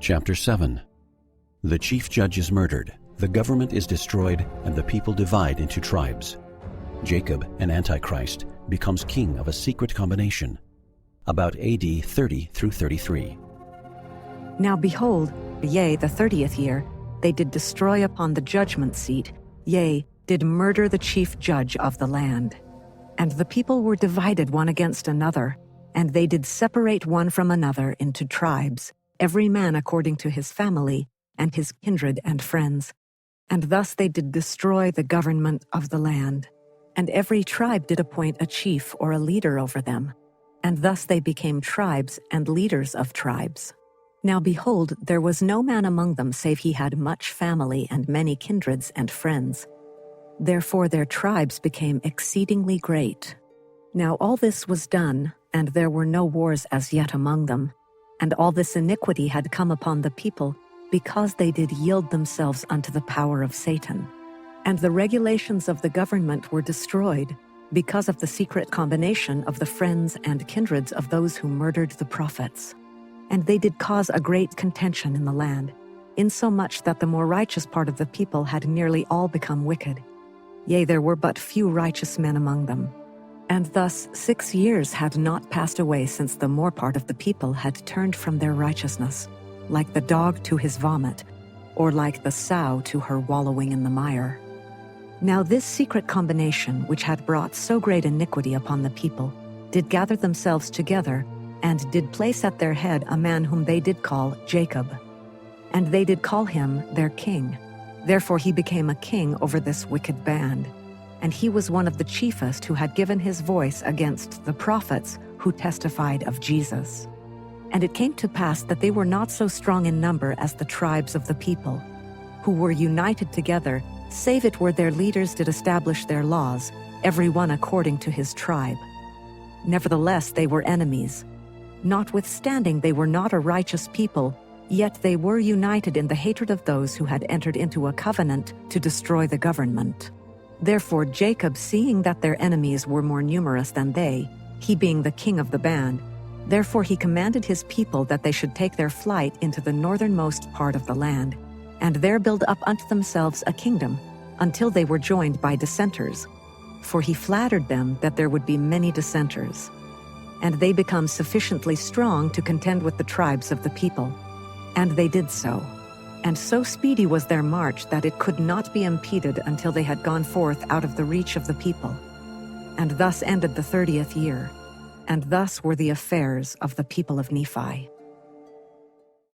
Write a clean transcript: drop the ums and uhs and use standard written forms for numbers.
Chapter 7. The chief judge is murdered, the government is destroyed, and the people divide into tribes. Jacob, an Antichrist, becomes king of a secret combination. About AD 30 through 33. Now behold, yea, the 30th year, they did destroy upon the judgment seat, yea, did murder the chief judge of the land. And the people were divided one against another, and they did separate one from another into tribes, every man according to his family, and his kindred and friends. And thus they did destroy the government of the land. And every tribe did appoint a chief or a leader over them. And thus they became tribes and leaders of tribes. Now behold, there was no man among them save he had much family and many kindreds and friends. Therefore their tribes became exceedingly great. Now all this was done, and there were no wars as yet among them. And all this iniquity had come upon the people, because they did yield themselves unto the power of Satan. And the regulations of the government were destroyed, because of the secret combination of the friends and kindreds of those who murdered the prophets. And they did cause a great contention in the land, insomuch that the more righteous part of the people had nearly all become wicked. Yea, there were but few righteous men among them. And thus 6 years had not passed away since the more part of the people had turned from their righteousness, like the dog to his vomit, or like the sow to her wallowing in the mire. Now this secret combination, which had brought so great iniquity upon the people, did gather themselves together, and did place at their head a man whom they did call Jacob. And they did call him their king. Therefore he became a king over this wicked band. And he was one of the chiefest who had given his voice against the prophets who testified of Jesus. And it came to pass that they were not so strong in number as the tribes of the people, who were united together, save it were their leaders did establish their laws, every one according to his tribe. Nevertheless they were enemies. Notwithstanding they were not a righteous people, yet they were united in the hatred of those who had entered into a covenant to destroy the government. Therefore Jacob, seeing that their enemies were more numerous than they, he being the king of the band, therefore he commanded his people that they should take their flight into the northernmost part of the land, and there build up unto themselves a kingdom, until they were joined by dissenters. For he flattered them that there would be many dissenters. And they become sufficiently strong to contend with the tribes of the people. And they did so. And so speedy was their march that it could not be impeded until they had gone forth out of the reach of the people. And thus ended the 30th year. And thus were the affairs of the people of Nephi.